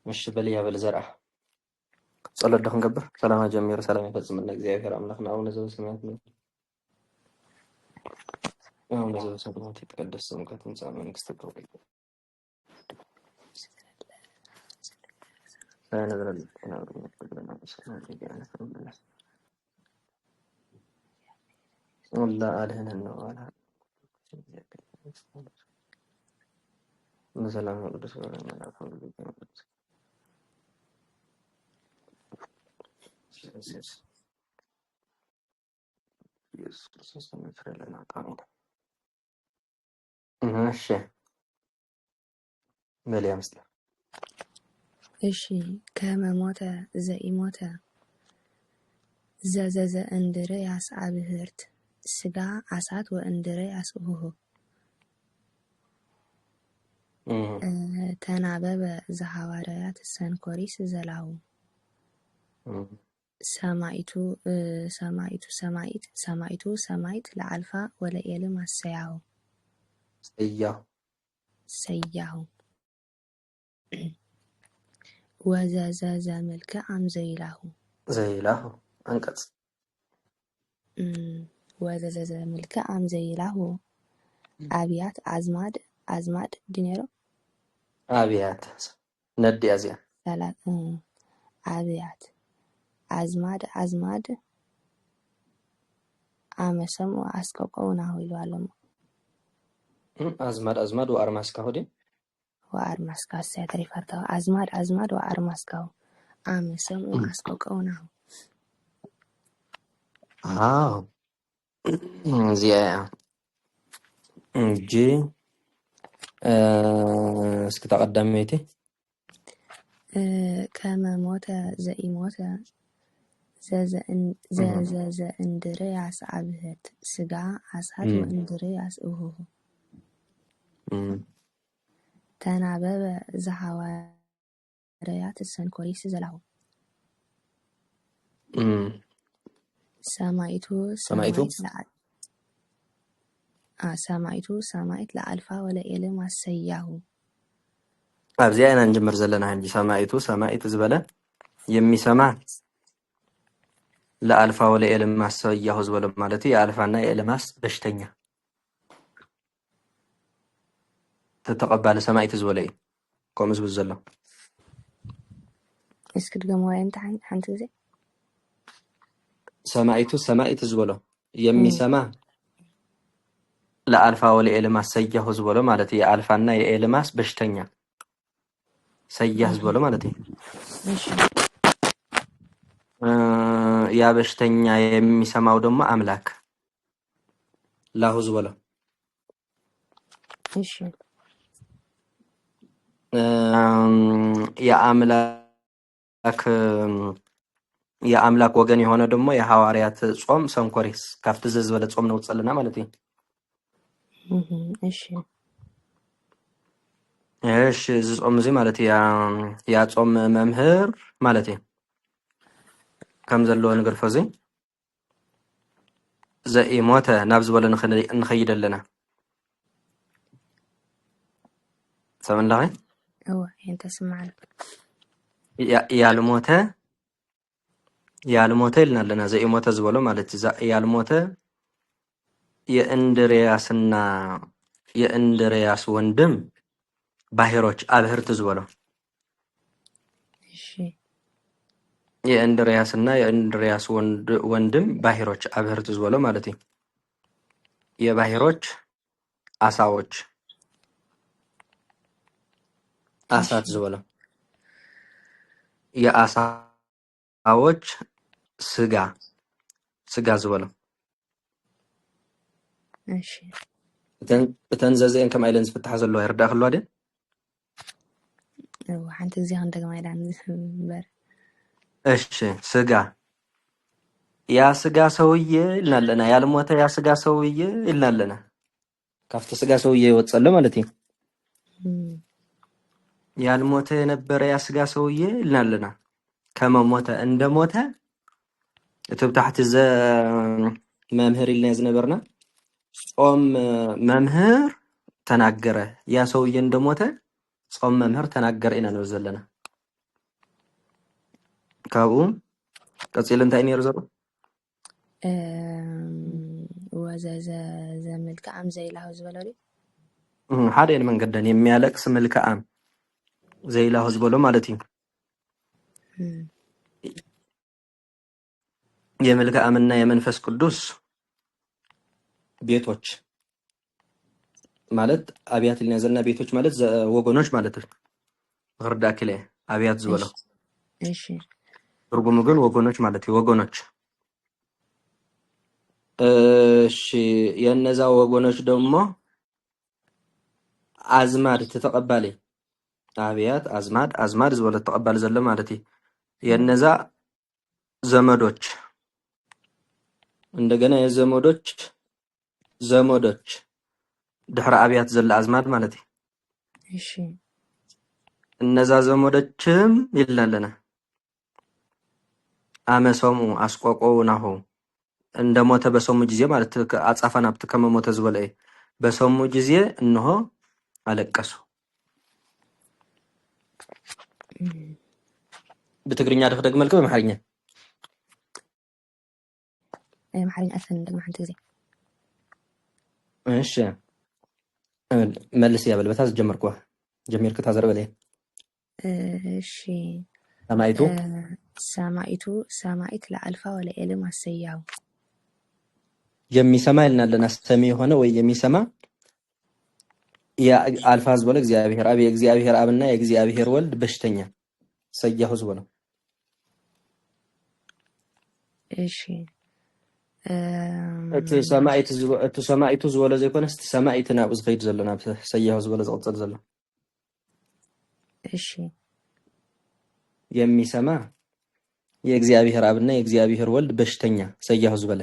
مش بليها بالزرع صلى دخن قبر سلام جميل سلام يفزم لنا እግዚአብሔር አምላክና አቡነ ዘበሰማያት ነው አቡነ ዘበሰማያት ይትቀደስ ስምከ ትምጻእ መንግሥትከ ወይኩን والله ألهنا النوال مثلا القدس والملائكة الحمد لله ኢየሱስ ክርስቶስ ተመስገን አሜን። እሺ በሊያም ስለ እሺ ከመሞተ ዘኢሞተ ዘዘዘ እንድረ ያስአብህርት ስጋ አሳት ወእንድረ ያስኡሁ ተናበበ ዘሐዋርያት ሰንኮሪስ ዘላሁ ሰማይቱ ለአልፋ ወለኤልም አሰያሁ ሰያሁ ወዘዘዘ መልክዕ ዘይላሁ አንቀጽ ወዘዘዘ መልክዕ ዘይላሁ አብያት አዝማድ ዲኔሮ አብያት ነድ ያዚያ ሰላት አብያት አዝማድ አመሰም አስቆቆውና ይሏለም አዝማድ ወአርማስካ ሆዴ ወአርማስካ ሰተሪፈርታ አዝማድ ወአርማስካው አመሰም አስቆቆውና እዚያ እንጂ እስኪ ተቀዳሚቴ ከመሞተ ዘኢሞተ ዘዘ እንድረ ያስአብህት ስጋ አሳት ወእንድረ ያስኡሁ ተናበበ ዘሐዋርያት ሰንኮሪስ ዘላሁ ሰማይት ለአልፋ ወለኤልም አሰያሁ አብዚያ አይና እንጀምር ዘለና እንጂ ሰማይቱ ዝበለ የሚሰማ ለአልፋ ወለኤልም አሰያሁ ዝበለ ማለት የአልፋና የኤልማስ በሽተኛ ተተቀበለ ሰማይቱ ዝበለ ቆምዝ ብዘሎ እስኪ ድገሞ እንት አንተ ጊዜ ሰማይቱ ዝበለ የሚሰማ ለአልፋ ወለኤልማስ ሰያሁ ዝበለ ማለት የአልፋና የኤልማስ በሽተኛ ሰያህ ዝበለ ማለት ያ በሽተኛ የሚሰማው ደግሞ አምላክ ላሁ ዝበለ እሺ የአምላክ ወገን የሆነ ደግሞ የሐዋርያት ጾም ሰንኮሪስ ካፍት ዘዝበለ ጾም ነው ጸልና ማለት ነው። እሺ ጾም እዚ ማለት ያ ጾም መምህር ማለት ነው። ከም ዘለዎ ነገር ፈዚ ዘኢሞተ ናብ ዝበለ ንኸይደለና ሰምንላኸ انت سمعنا ያልሞተ ይልና ለና ዘኢሞተ ዝበለ ማለት ያልሞተ የእንድሪያስ ወንድም ባሕሮች አብህርት ዝበለ እሺ የእንድሪያስ ወንድም ባሕሮች አብህርት ዝበለ ማለት የባሕሮች አሳዎች አሳት ዝበለ የአሳዎች ስጋ ዝበለ እሺ ተንዘዘን ከማይለን ዝፍታሕ ዘለዎ ይርዳእ ክሉ አይደል አንተ ጊዜ እንደገና ይላል ነበር እሺ ስጋ ያ ስጋ ሰውዬ ይላልና ያልሞተ ያ ስጋ ሰውዬ ይላልና ካፍተ ስጋ ሰውዬ ይወጸለ ማለት ነው ያልሞተ የነበረ ያ ስጋ ሰውዬ ይላልና ከመሞተ እንደሞተ እትብታሕት ዘ መምህር ይልና ዝነበርና ጾም መምህር ተናገረ ያ ሰውዬ እንደሞተ ጾም መምህር ተናገረ ኢና ነው ዘለና ካብኡ ቀፂል እንታይ ነይሩ ዘሎ ወዘዘ ዘምልክዓም ዘይላሁ ዝበሎ ድዩ ሓደ መንገደን የሚያለቅስ መልክዓም ዘይላሁ ዝበሎ ማለት እዩ የመልክዓምና የመንፈስ ቅዱስ ቤቶች ማለት አብያት ልና ዘለና ቤቶች ማለት ወገኖች ማለት ነው ወርዳክለ አብያት ዝበሎ እሺ ትርጉሙ ግን ወገኖች ማለት ነው ወገኖች እሺ የነዛ ወገኖች ደግሞ አዝማድ ተተቀባለ አብያት አዝማድ ዝበሎ ተቀባለ ዘለ ማለት ነው የነዛ ዘመዶች እንደገና ዘመዶች ድህረ አብያት ዘለ አዝማድ ማለት ነው እሺ እነዛ ዘመዶችም ይላልና አመሰሙ አስቆቆውናሁ እንደሞተ በሰሙ ጊዜ ማለት አጻፋና ከመሞተ ዝበለ በሰሙ ጊዜ እንሆ አለቀሱ በትግርኛ ደግመልከ በመሐርኛ መሐርኛ አፈን ደግሞ አንተ ጊዜ እሺ መልስ ያበል በታዝ ጀመርኩ ጀመርኩ ታዘርበለ እሺ ሰማይቱ ለአልፋ ወለ ኤልም አሰያው የሚሰማ ይልናልና ሰሚ የሆነ ወይ የሚሰማ የአልፋ ዝበለ እግዚአብሔር አብ የእግዚአብሔር አብና የእግዚአብሔር ወልድ በሽተኛ ሰያሁ ዝበለ እሺ ሰማይቱ ዝበለ ዘይኮነስ ሰማይት ናብ ዝኸይድ ዘለና ሰያሁ ዝበለ ዝቅፅል ዘሎ እሺ የሚሰማ የእግዚአብሔር አብና የእግዚአብሔር ወልድ በሽተኛ ሰያሁ ዝበለ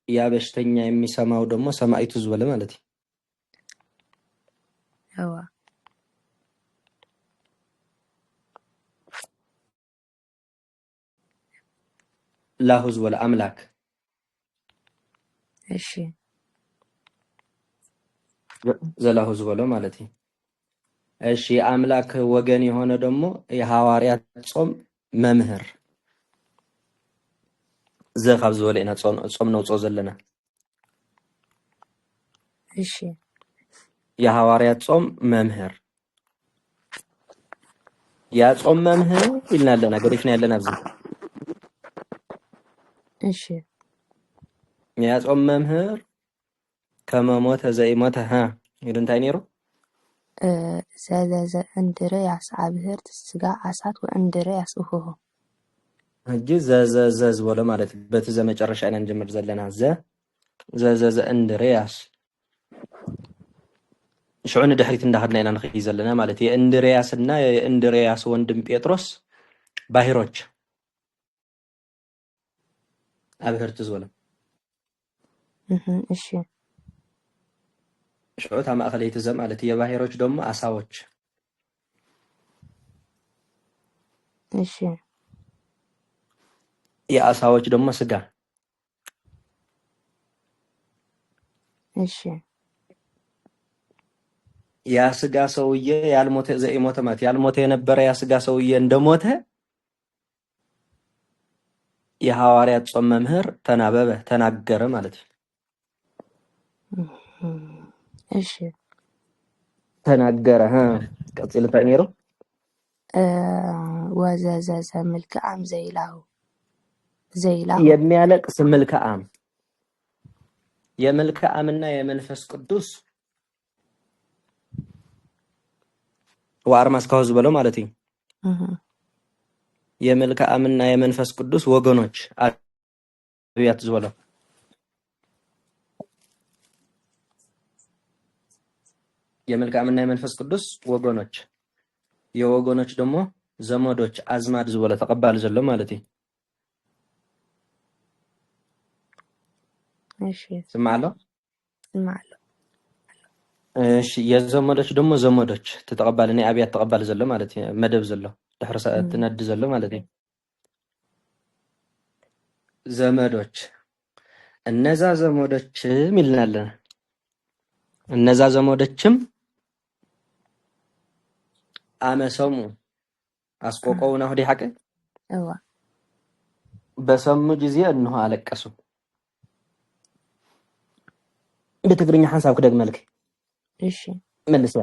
ያ በሽተኛ የሚሰማው ደግሞ ሰማይቱ ዝበለ ማለት ነው አዋ ላሁ ዝበለ አምላክ እሺ ዘላሁ ዝበለ ማለት ነው እሺ አምላክ ወገን የሆነ ደግሞ የሐዋርያት ጾም መምህር ዘኻብ ዝበለና ጾም ነው ዘለና እሺ የሐዋርያት ጾም መምህር ያ ጾም መምህር ይልናልና ገሪፍና ያለና ኣብዚ እሺ ያ ጾም መምህር ከመሞተ ዘይሞተ ይድንታይ ነይሩ ዘዘዘ እንድረ ያስዓብህር ስጋ አሳት ወእንድረ ያስኡሆ እጂ ዘዘዘ ዝበሎ ማለት በቲ ዘመጨረሻ ኢና እንጀምር ዘለና ዘዘዘ እንድርያስ ሽዑን ድሕሪት እንዳኸድና ኢና ንኽይ ዘለና ማለት የእንድርያስና የእንድርያስ ወንድም ጴጥሮስ ባሂሮች አብህርት ዝበሎ እሺ ሽዑታ ማእኸለይቲ ዘ ማለት የባሂሮች ደግሞ አሳዎች እሺ የአሳዎች ደግሞ ስጋ እሺ ያ ስጋ ሰውዬ ያልሞተ ዘይሞተ ማለት ያልሞተ የነበረ ያ ስጋ ሰውዬ እንደሞተ የሐዋርያት ጾም መምህር ተናገረ ማለት ነው እሺ ተናገረ ቀጽል ታኔሮ ወዘዘዘ መልክዓም ዘይላሁ የሚያለቅስ መልክዓም የመልክዓምና የመንፈስ ቅዱስ ወአርማስ ካውዝ በለው ማለት ነው የመልክዓምና የመንፈስ ቅዱስ ወገኖች አብያት ዝበለው የመልክዓምና የመንፈስ ቅዱስ ወገኖች የወገኖች ደግሞ ዘመዶች አዝማድ ዝበለ ተቀባል ዘሎ ማለት ነው እሺ ስማዓሎ እሺ የዘመዶች ደግሞ ዘመዶች ተተቀባለና አብያት ተቀባል ዘሎ ማለት ነው መደብ ዘሎ ድሕረ ሰዓት ትነድ ዘሎ ማለት ነው ዘመዶች እነዛ ዘመዶችም ይልናልና እነዛ ዘመዶችም አመሰሙ አስቆቀው ነው ዲ ሐቀ እዋ በሰሙ ጊዜ እንሆ አለቀሱ። በትግርኛ ሐሳብ ክደግመልክ እሺ መልስ።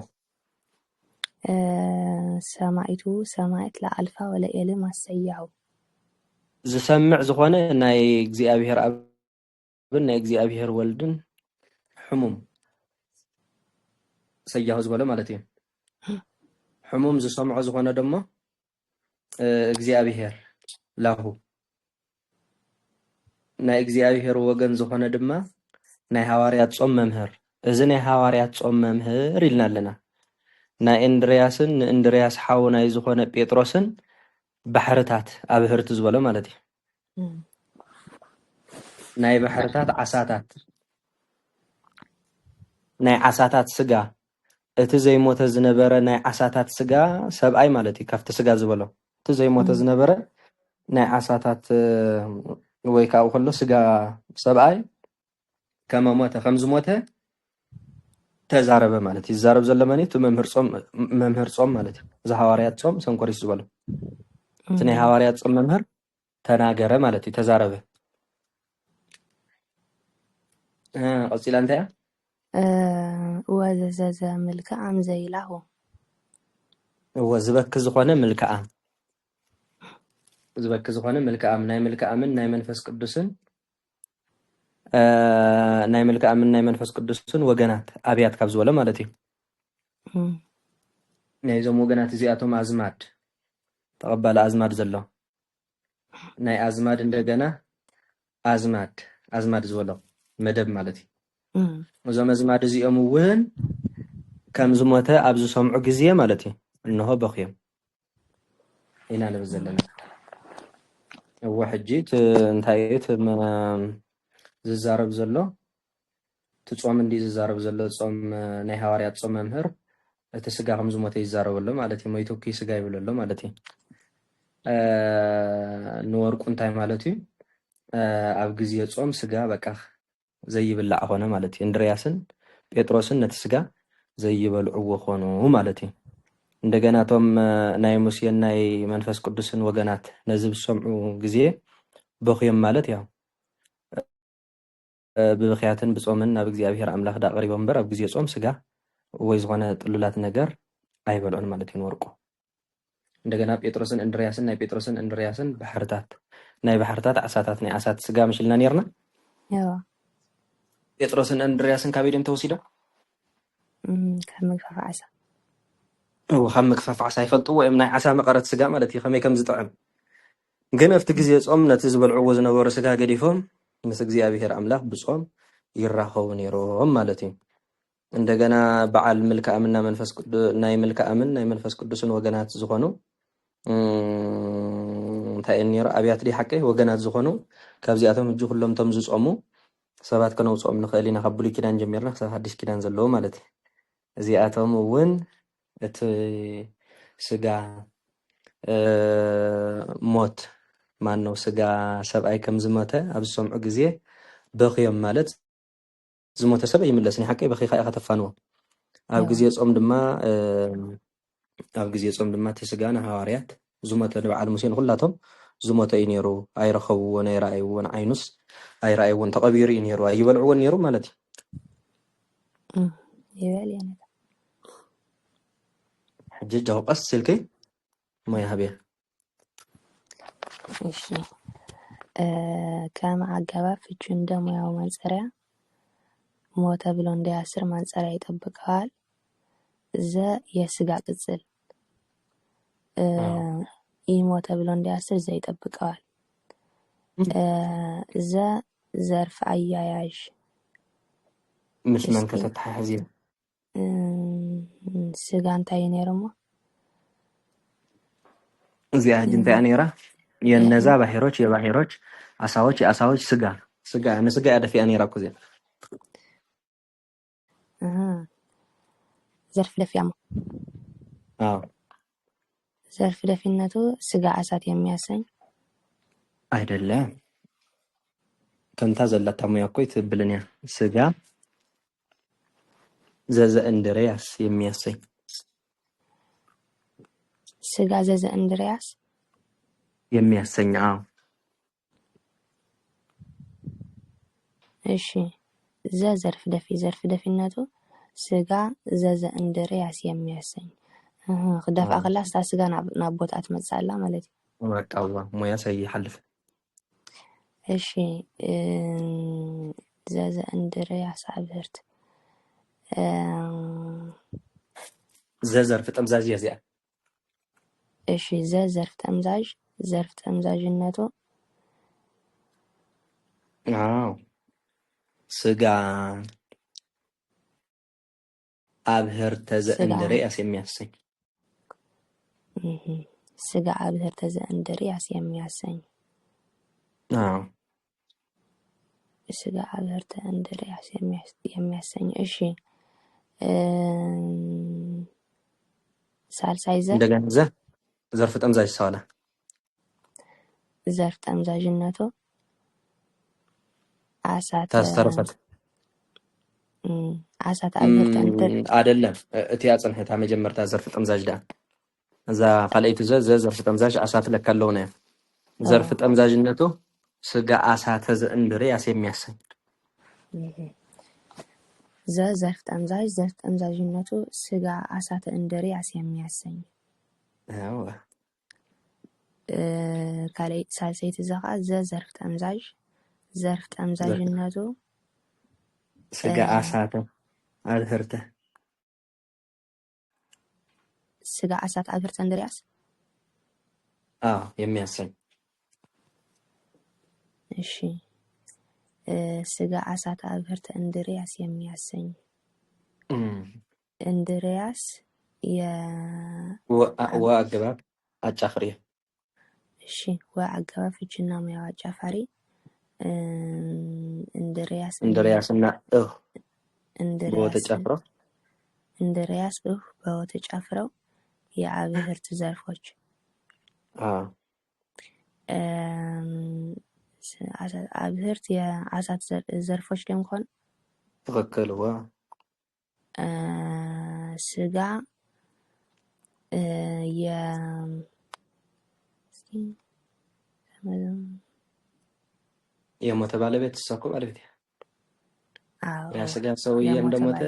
ሰማይቱ ሰማይት ለአልፋ ወለኤል ማሰያው ዝሰምዕ ዝኾነ ናይ እግዚአብሔር አብን ናይ እግዚአብሔር ወልድን ሕሙም ሰያሁ ዝበለ ማለት እዩ። ሕሙም ዝሰምዖ ዝኾነ ደሞ እግዚአብሔር ላሁ ናይ እግዚአብሔር ወገን ዝኾነ ድማ ናይ ሐዋርያት ጾም መምህር እዚ ናይ ሐዋርያት ጾም መምህር ኢልና ኣለና። ናይ እንድርያስን ንእንድርያስ ሓው ናይ ዝኾነ ጴጥሮስን ባሕርታት ኣብህርቲ ዝበሎ ማለት እዩ። ናይ ባሕርታት ዓሳታት ናይ ዓሳታት ስጋ እቲ ዘይሞተ ዝነበረ ናይ ዓሳታት ስጋ ሰብኣይ ማለት እዩ። ካብቲ ስጋ ዝበሎ እቲ ዘይሞተ ዝነበረ ናይ ዓሳታት ወይ ካብኡ ከሎ ስጋ ሰብኣይ ከመሞተ ከም ዝሞተ ተዛረበ ማለት እዩ። ዝዛረብ ዘሎ መን እቲ መምህር ጾም ማለት እዩ። እዚ ሐዋርያት ጾም ሰንኮሪስ ዝበሎ እቲ ናይ ሐዋርያት ጾም መምህር ተናገረ ማለት እዩ። ተዛረበ ቀፂላ እንታይ ወዘዘዘ ምልክዓም ዘይላሁ ዝበክ ዝኾነ ምልክዓም ዝበክ ዝኾነ ምልክዓም ናይ ምልክዓምን ናይ መንፈስ ቅዱስን ናይ ምልክዓምን ናይ መንፈስ ቅዱስን ወገናት ኣብያት ካብ ዝበሎ ማለት እዩ። ናይዞም ወገናት እዚኣቶም ኣዝማድ ተቐባሊ ኣዝማድ ዘሎ ናይ ኣዝማድ እንደገና ኣዝማድ ዝበሎ መደብ ማለት እዩ። እዞም ኣዝማድ እዚኦም እውን ከም ዝሞተ ኣብ ዝሰምዑ ግዜ ማለት እዩ እንሆ በኺዮም ኢና ንብል ዘለና። እዎ ሕጂ እንታይ እዩ ዝዛረብ ዘሎ እቲ ጾም እንዲ ዝዛረብ ዘሎ ጾም ናይ ሐዋርያት ጾም መምህር እቲ ስጋ ከም ዝሞተ ይዛረበሎ ማለት እዩ። ሞይቱ ኪ ስጋ ይብለሎ ማለት እዩ። ንወርቁ እንታይ ማለት እዩ ኣብ ግዜ ጾም ስጋ በቃ ዘይብላዕ ኾነ ማለት እዩ። እንድርያስን ጴጥሮስን ነቲ ስጋ ዘይበልዕዎ ኾኑ ማለት እዩ። እንደገና ቶም ናይ ሙሴን ናይ መንፈስ ቅዱስን ወገናት ነዚ ብሰምዑ ግዜ በኺዮም ማለት ያው ብብኽያትን ብጾምን ናብ እግዚአብሔር ኣምላኽ ዳቐሪቦም እምበር ኣብ ግዜ ጾም ስጋ ወይ ዝኾነ ጥሉላት ነገር ኣይበልዑን ማለት እዩ። ንወርቁ እንደገና ጴጥሮስን እንድርያስን ናይ ጴጥሮስን እንድርያስን ባሕርታት ናይ ባሕርታት ዓሳታት ናይ ዓሳት ስጋ ምሽልና ነርና ጴጥሮስን እንድርያስን ካብ ኢዶም ተወሲዶም ካብ ምግፋፍ ዓሳ ካብ ምግፋፍ ዓሳ ይፈልጥዎ እዮም። ናይ ዓሳ መቐረት ስጋ ማለት እዩ ከመይ ከም ዝጥዕም ግን ኣብቲ ግዜ ጾም ነቲ ዝበልዕዎ ዝነበሩ ስጋ ገዲፎም ምስ እግዚአብሔር ኣምላኽ ብጾም ይራኸቡ ነይሮም ማለት እዩ። እንደገና በዓል ምልክዓምና መንፈስ ቅዱስ ናይ ምልክዓምን ናይ መንፈስ ቅዱስን ወገናት ዝኾኑ እንታይ ነይሩ ኣብያት ዲ ሓቂ ወገናት ዝኾኑ ካብዚኣቶም እጁ ኩሎም ቶም ዝጾሙ ሰባት ከነውፅኦም ንኽእል ኢና ካብ ብሉይ ኪዳን ጀሚርና ክሳብ ሓዱሽ ኪዳን ዘለዎ ማለት እዩ። እዚኣቶም እውን እቲ ስጋ ሞት ማነው ስጋ ሰብኣይ ከም ዝሞተ ኣብ ዝሰምዑ ግዜ በኺዮም ማለት ዝሞተ ሰብ ይምለስኒ ሓቂ በኺኻ ኢኻ ተፋንዎ። ኣብ ግዜ ጾም ድማ እቲ ስጋ ንሐዋርያት ዝሞተ ንበዓል ሙሴን ኩላቶም ዝሞተ እዩ ነይሩ። ኣይረኸብዎን ኣይረኣይዎን ዓይኑስ ኣይረኣይዎን ተቐቢሩ እዩ ነይሩ ኣይበልዕዎን ነይሩ ማለት እዩ። ይበል እየ ሕጂ ጃው ቀስ ስልኪ ሞያ ሃብያ እሺ ከም አገባብ ፍቹ እንደ ሙያው ማንጸሪያ ሞተ ብሎ እንዳያስር ማንጸሪያ ይጠብቀዋል። የስጋ ቅጽል ይሞተ ብሎ እንዳያስር ይጠብቀዋል። ዘርፍ አያያዥ ምስ መንከተ ተሓሕዚ ስጋ እንታይ ነይሮሞ እዚኣ ሕጂ እንታይ ነይራ የነዛ ባሕሮች የባሕሮች አሳዎች የአሳዎች ስጋ ንስጋ ያደፊያ ነይራ እኮ እዚኣ ዘርፍ ደፊያሞ ዘርፍ ደፊነቱ ስጋ አሳት የሚያሰኝ አይደለም። ተንታ ዘላታ ሙያ እኮ ትብልን ያ ስጋ ዘዘ እንድርያስ የሚያሰኝ ስጋ ዘዘ እንድርያስ የሚያሰኝ። አዎ እሺ ዘርፍ ደፊ ዘርፍ ደፊነቱ ስጋ ዘዘ እንድርያስ የሚያሰኝ ክዳፍ አክላስ ታ ስጋ ናብ ቦታ ትመጻላ ማለት እዩ። በቃ ሙያ ሰይሐልፍ እሺ ዘዘ እንድርያስ አብህርት ዘዘርፍ ጠምዛዥ እዚኣ። እሺ ዘርፍ ጠምዛዥነቱ አዎ ስጋ አብህርተ ዘእንድርያስ የሚያሰኝ ስጋ አብህርተ ዘእንድርያስ የሚያሰኝ አዎ ስጋ አብህርተ እንድርያስ የሚያሰኝ። እሺ ሳልሳይ እንደገና ዘርፍ ጠምዛዥ ሰዋላ ዘርፍ ጠምዛዥነቱ አሳት ታስተርፈት አሳት አብህርተ አይደለም እቲ አጽንሕታ መጀመርታ ዘርፍ ጠምዛዥ ዳ እዛ ካልአይቱ ዘርፍ ጠምዛዥ አሳት ለካለው ነው። ዘርፍ ጠምዛዥነቱ ስጋ አሳተ ዘእንድርያስ የሚያሰኝ ዘርፍ ጠምዛዥነቱ ስጋ አሳተ እንድርያስ የሚያሰኝ። አዎ ካልአይ ሳልሰይት ዘኻ ዘርፍ ጠምዛዥነቱ ስጋ አሳተ አብህርተ ስጋ አሳተ አብህርተ እንድርያስ የሚያሰኝ። እሺ ስጋ አሳተ አብህርተ እንድርያስ የሚያሰኝ እንድርያስ ወአገባብ አጫፍሪ። እሺ ወአገባብ ፍችና ሙያው አጫፋሪ እንድርያስ እና እንድርያስ በተጨፍረው የአብህርት ዘርፎች አብህርት የአሳት ዘርፎች ደም ኮን ትክክል። ስጋ የሞተ ባለቤት እሷ እኮ ባለቤት ያ ስጋ ሰውዬ እንደሞተ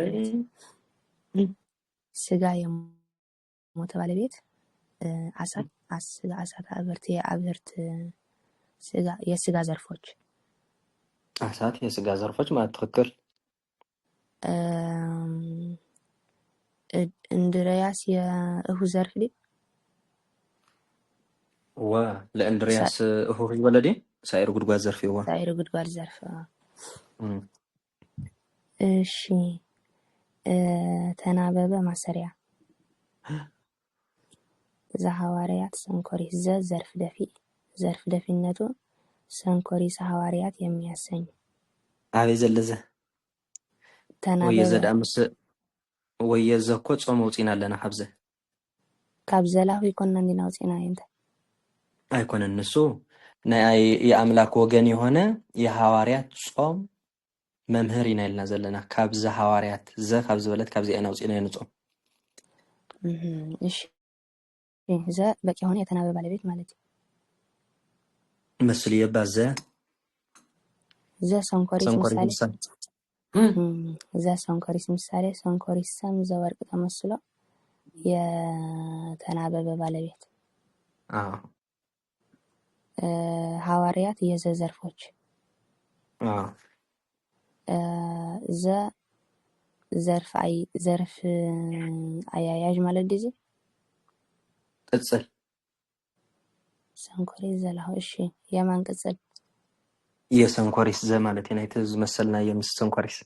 ስጋ የሞተ ባለቤት አሳት አብህርት የአብህርት የስጋ ዘርፎች አሳት የስጋ ዘርፎች ማለት ትክክል። እንድርያስ የእሁ ዘርፍ ዲ ለእንድርያስ እሁ ወለዲ ሳይር ጉድጓድ ዘርፍ ሳይር ጉድጓድ ዘርፍ። እሺ ተናበበ ማሰሪያ ዘሐዋርያት ሰንኮሪስ ዘርፍ ደፊነቱ ሰንኮሪስ ሐዋርያት የሚያሰኝ። አቤ ዘለዘ ወየዘዳምስ ወየዘኮ ጾም ውጪና አለና ሐብዘ ካብዘላሁ ይኮንና እንዲና ውጪና እንተ አይኮን እነሱ ናይ የአምላክ ወገን የሆነ የሐዋርያት ጾም መምህር ይናልና ዘለና ካብዘ ሐዋርያት ካብዘ በለት ካብዘ አይና ውጪና የንጾም። እሺ በቂ ሆነ የተናበበ ባለቤት ማለት መስል የባዘ ሰንኮሪስ ምሳሌ ሰንኮሪስ ምሳሌ ሰንኮሪስ ሰም ዘወርቅ ተመስሎ የተናበበ ባለቤት ሐዋርያት የዘርፎች ዘርፍ አያያዥ ማለት ዲዚ ቅጽል ሰንኮሪስ ዘላሁ። እሺ የማን ቅጽል? የሰንኮሪስ ዘማለት የናይት መሰልና የምስ ሰንኮሪስ።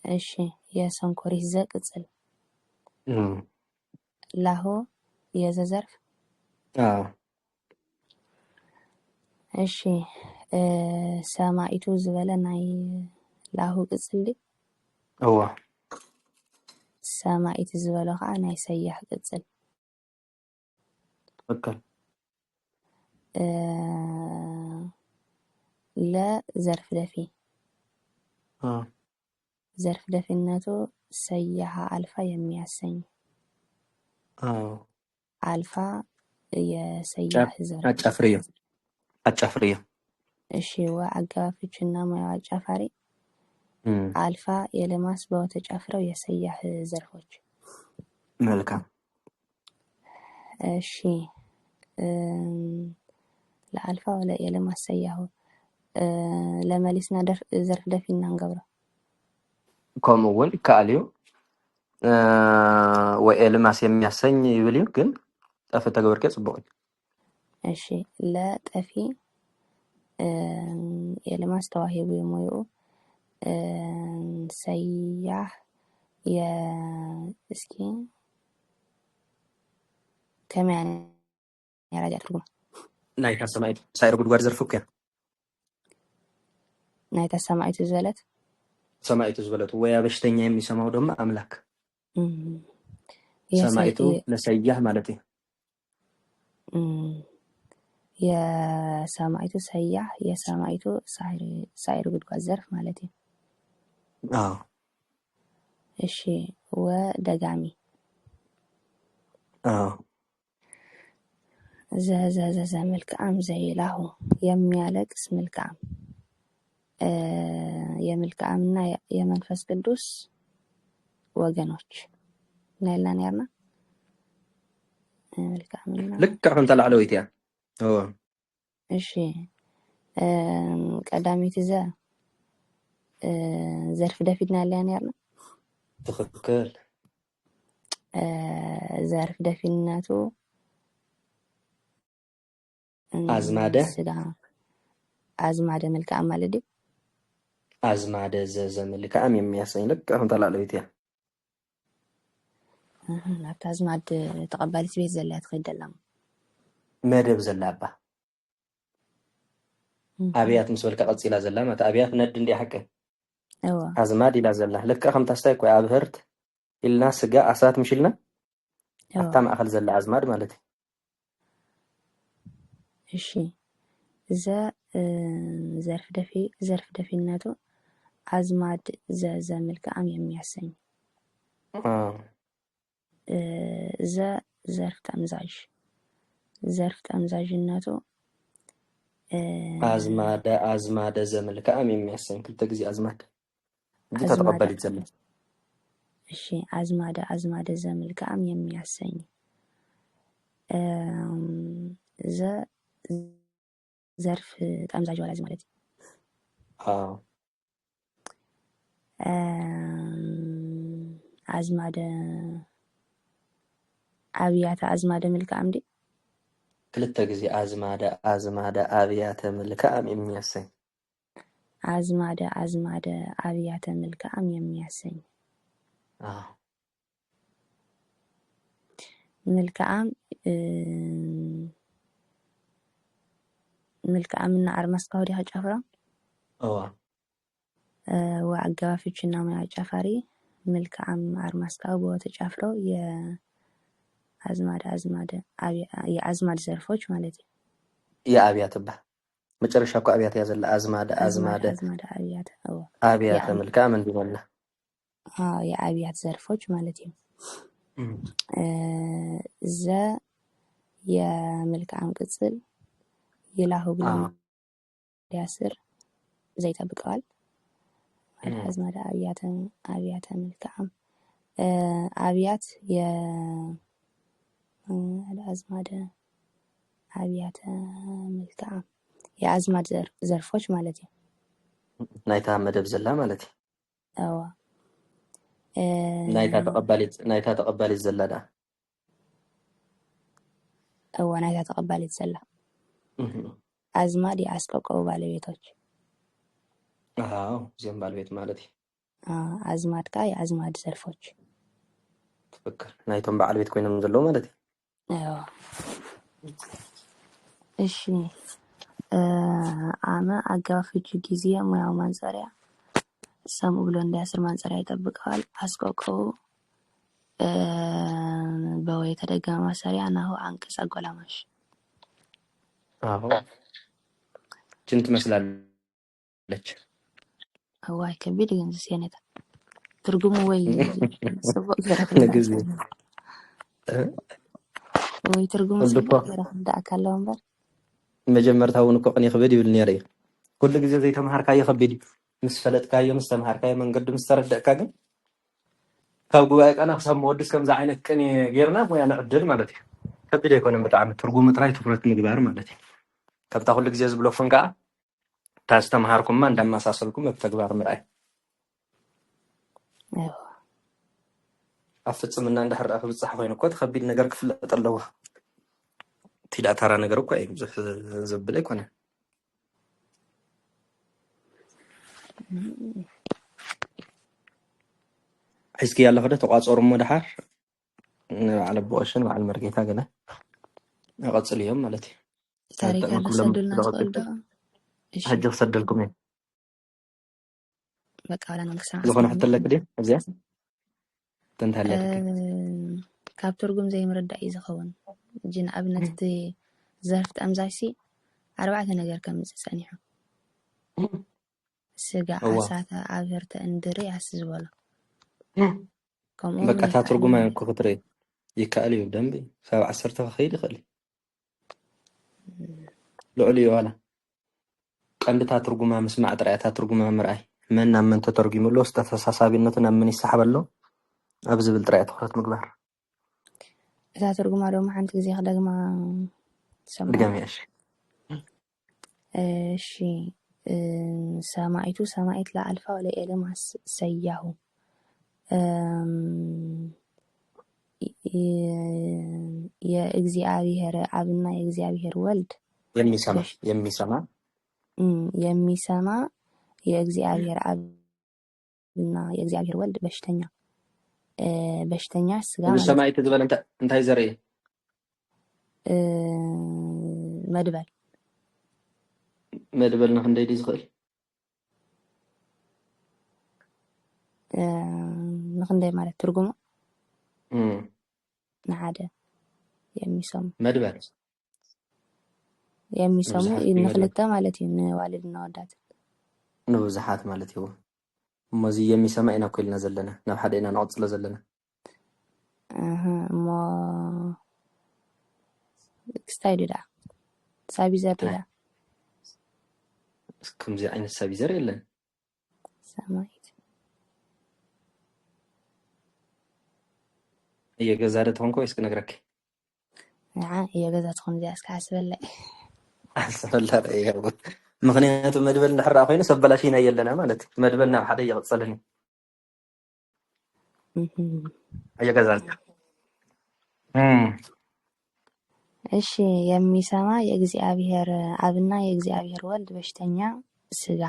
እሺ የሰንኮሪስ ዘ ቅጽል ላሆ የዘዘርፍ እሺ ሰማይቱ ዝበለ ናይ ላሁ ቅጽል ዲ ሰማይቱ ዝበለ ከዓ ናይ ሰያሕ ቅጽል ትክክል። ለዘርፍ ደፊ ዘርፍ ደፊነቱ ሰያሃ አልፋ የሚያሰኝ አልፋ የሰያህ ዘርፍ አጫፍሪዮ አጫፍሪዮ እሺ ወአጋፊችና ሙያው አጫፋሪ አልፋ የለማስ በተጫፍረው የሰያህ ዘርፎች መልካም እሺ ለአልፋ ወለ የለማስ ሰያሁ ለመሊስና ዘርፍ ደፊና እንገብረው ኮምውን ከአልዩ ወኤልማስ የሚያሰኝ ይብልዩ ግን ጠፍ ተገበርከ ጽቦኝ እሺ ለጠፊ የለማስ ተዋሂቡ የሞዩ ሰያህ የእስኪ ከማን ያራጃ ትርጉም ናይታ ሰማይት ሳይር ጉድጓድ ዘርፍኩ ያ ናይታ ሰማይቱ ዘለት ሰማይቱ ዝበለቱ ወያ በሽተኛ የሚሰማው ደግሞ አምላክ ሰማይቱ ለሰያህ ማለት ነው የሰማይቱ ሰያህ የሰማይቱ ሳይር ጉድጓድ ዘርፍ ማለት ነው አዎ እሺ ወደጋሚ አዎ ዘ መልካም ዘይላሁ የሚያለቅስ መልካም የመልካምና የመንፈስ ቅዱስ ወገኖች ናይላን ያርና መልካምና ልክ አሁን ተላዕለው ይትያ እሺ ቀዳሚት ዘርፍ ደፊድና ያለን ያርና ትክክል ዘርፍ ደፊነቱ አዝማደ መልካም ማለት አዝማደ መልካም የሚያሰኝ ልክ አሁን ተላዕለው ይትያ ናብታ አዝማድ ተቀባሊት ቤት ዘላ ትኸደላም መደብ ዘላባ አብያት ምስበልካ ቀጽላ ዘላ ማታ አብያት ነድ እንዲ ሐቀ አዝማድ ኢላ ዘላ ልክ ከም ታስታይ ቆይ አብህርት ኢልና ስጋ አሳት ምሽልና አታ ማእኸል ዘላ አዝማድ ማለት እሺ ዘርፍ ደፊነቱ አዝማድ መልካም የሚያሰኝ ዘርፍ ጠምዛዥነቱ አዝማደ ዘመልካም የሚያሰኝ ክልተ ጊዜ አዝማድ እንጂ ተቀበል ይዘለ እሺ አዝማደ ዘመልካም የሚያሰኝ ዘርፍ ጠምዛዥ ወላጅ ማለት አዎ አዝማደ አብያተ አዝማደ መልካም እንዴ ክልተ ጊዜ አዝማደ አብያተ መልካም የሚያሰኝ አዝማደ አብያተ መልካም የሚያሰኝ መልካም መልካምና አርማስ ካውዲ ሀጫፍራ ወአጋፊችና ሙያ ጫፋሪ መልካም አርማስ ካው በተጫፍረው የአዝማድ ዘርፎች ማለት ነው የአብያት ባ መጨረሻ እኮ አብያት ያዘለ አዝማደ አብያተ መልካም እንዲወላ የአብያት ዘርፎች ማለት ነው የመልካም ቅጽል ይላሁ ብለን ያስር ዘይጠብቀዋል አዝማደ አብያተ መልካም አብያት አዝማደ አብያተ መልካም የአዝማድ ዘርፎች ማለት ነው ናይታ መደብ ዘላ ማለት አዎ ናይታ ተቀባሊት ዘላዳ ናይታ ተቀባሊት ዘላ አዝማድ የአስቆቀው ባለቤቶች አዎ ዚም ባለቤት ማለት አዝማድ ካ የአዝማድ ዘርፎች ትክክል ናይቶም ባለቤት ኮይነም ዘለው ማለት አዎ እሺ አመ አጋፊች ጊዜ ሙያው ማንጸሪያ ሰሙ ብሎ እንዲያስር ማንጸሪያ ይጠብቀዋል አስቆቀው በወይ ተደጋማ ማሰሪያ ናሁ አንቀጽ አጎላማሽ አዎ ጅንት መስላለች ዋይ ከቢድ ግን ሲያነታ ትርጉሙ ወይ ሰቦ ገራፍ ለጊዜ ወይ ትርጉም ወልድኮ ጽቡቅ ገይረ ክዳእካ ኣለዎ እምበር መጀመርታ እውን እኮ ቅኒ ክብድ ይብል ነይረ እዩ ኩሉ ግዜ ዘይተምሃርካዮ ከቢድ እዩ ምስ ፈለጥካዮ ምስ ተምሃርካዮ መንገዲ ምስ ተረድእካ ግን ካብ ጉባኤ ቀና ክሳብ መወድስ ከምዚ ዓይነት ቅኒ ጌርና ሞያ ንዕድል ማለት እዩ ከቢድ ኣይኮነን ብጣዕሚ ትርጉሙ ጥራይ ትኩረት ምግባር ማለት እዩ ካብታ ኩሉ ግዜ ዝብለኹን ከዓ እታ ዝተምሃርኩማ እንዳመሳሰልኩም ኣብ ተግባር ምርኣይ ኣብ ፍፅምና እንዳሕር ክብፅሕ ኮይኑ እኮ ከቢድ ነገር ክፍለጥ ኣለዎ እቲ ዳእታራ ነገር እኮ እዩ ብዙሕ ዘብል ኣይኮነን ሒዝኪ ኣለኹ ዶ ተቋፀሩ እሞ ድሓር ንበዓል ኣቦቀሽን በዓል መርጌታ ገለ ይቐፅል እዮም ማለት እዩ ታሪክ ክሰዱልና ትኽእል ዶ ሕጂ ክሰደልኩም እየ በቃ ዋላ ንክሰማዕ ዝኾነ ሕተለክ ድዩ እዚያ ተንታለክ ካብ ትርጉም ዘይምርዳእ እዩ ዝኸውን እጂ ንኣብነት እቲ ዘርፊ ተኣምዛሲ 4 ነገር ከምፅእ ፀኒሑ ስጋ ዓሳተ ኣብህርተ እንድሪ ያስ ዝበሎ በቃ እታ ትርጉማ እኮ ክትርኢ ይከኣል እዩ ብደንቢ ካብ 10 ክኸይድ ይኽእል ልዑል እዩ ዋላ ቀንዲታ ትርጉማ ምስማዕ ጥራይ እታ ትርጉማ ምርኣይ መን ናብ መን ተተርጉሙሎ ተተሳሳቢነቱ ናብ ምን ይሰሓብ ኣሎ ኣብ ዝብል ጥራይ ትኩረት ምግባር እታ ትርጉማ ደሞ ሓንቲ ግዜ ክደግማ ድገሚ እሺ ሰማይቱ ሰማይት ለአልፋ ወለኤልማስ ሰያሁ የእግዚአብሔር አብና የእግዚአብሔር ወልድ የሚሰማ የእግዚአብሔር አብና የእግዚአብሔር ወልድ በሽተኛ ስጋ ማለት ሰማይት ዝበለ እንታይ ዘርኢ መድበል ንክንደይ ድዩ ዝኽእል ንክንደይ ማለት ትርጉሙ ንሓደ የሚሰሙ መድበል የሚሰሙ ንክልተ ማለት እዩ ንዋልድ ንወዳት ንብዙሓት ማለት እዩ እሞዚ የሚሰማ ኢና ኮይልና ዘለና ናብ ሓደ ኢና ንቕፅሎ ዘለና እሞ ክስታይ ድዳ ሳቢዘር ድዳ ከምዚ ዓይነት ሳቢዘር የለን ሰማይት እየገዛ ዶ ትኾንኮ ወይስ ክነግረኪ እየገዛ ትኾን እዚኣ እስከ ሓስበላ እየ ምክንያቱ መድበል እንድሕር ኮይኑ ሰበላሽና የለና ማለት መድበል ናብ ሓደ እየቕፀልን እየገዛ እሺ የሚሰማ የእግዚአብሔር አብና የእግዚአብሔር ወልድ በሽተኛ ስጋ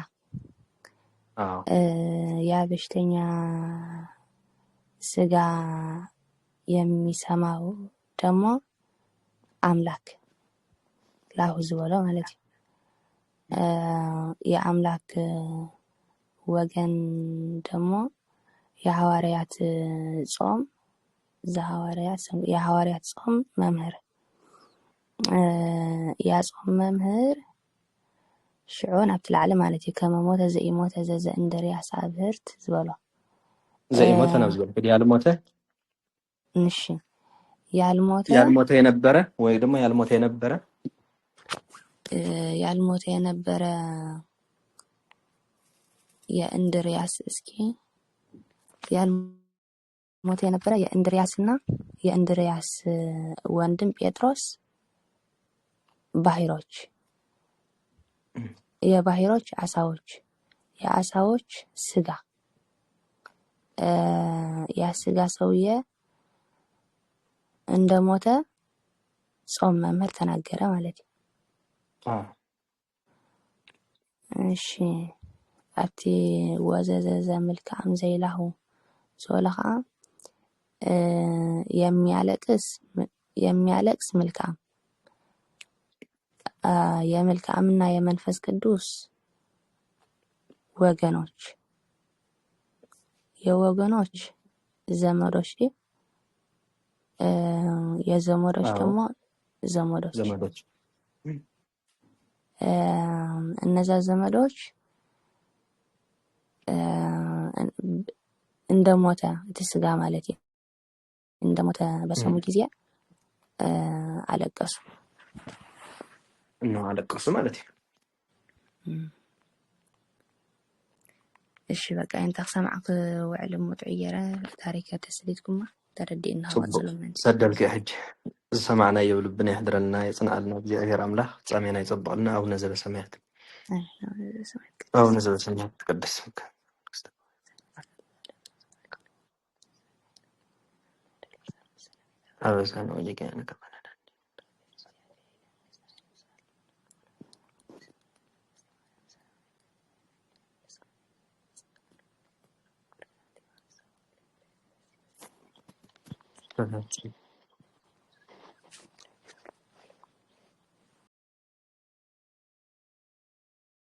ያ በሽተኛ ስጋ የሚሰማው ደግሞ አምላክ ላሁ ዝበለው ማለት እዩ የአምላክ ወገን ደግሞ የሐዋርያት ጾም የሐዋርያት ጾም መምህር ያጾም መምህር ሽዑን ኣብቲ ላዕሊ ማለት እዩ ከመሞተ ዘኢሞተ ዘዘ እንድርያስ ኣብህርት ዝበሎ ዘኢሞተ ናብ ዝበሎ ያልሞተ እሺ ያልሞተ የነበረ ወይ ደግሞ ያልሞተ የነበረ የእንድርያስ እስኪ ያልሞተ የነበረ የእንድርያስና የእንድርያስ ወንድም ጴጥሮስ ባህሮች የባህሮች አሳዎች የአሳዎች ስጋ ያ ስጋ ሰውዬ እንደሞተ ጾም መምህር ተናገረ ማለት እዩ እሺ ኣብቲ ወዘዘዘ ምልክዓም ዘይላሁ ዝበሎ ከዓ የሚያለቅስ ምልክዓም የመልክዓምና የመንፈስ ቅዱስ ወገኖች የወገኖች ዘመዶች የዘመዶች ደግሞ ዘመዶች እነዛ ዘመዶች እንደሞተ እቲ ስጋ ማለት እዩ እንደሞተ በሰሙ ጊዜ ኣለቀሱ إنه على قصة مالتي እሺ በቃ እንታ ክሰማዕክ ውዕል ሞት ዕየረ ታሪከ ተስሊትኩማ ተረዲእና صبوا ወፅሉ መን صدق يا حج سمعنا يولبنا يحضرنا يصنع لنا بزيادة أملاح سامعنا يصبق لنا أو نزل سمعت أو نزل سمعت تقدس هذا سنة وجيك أنا كمان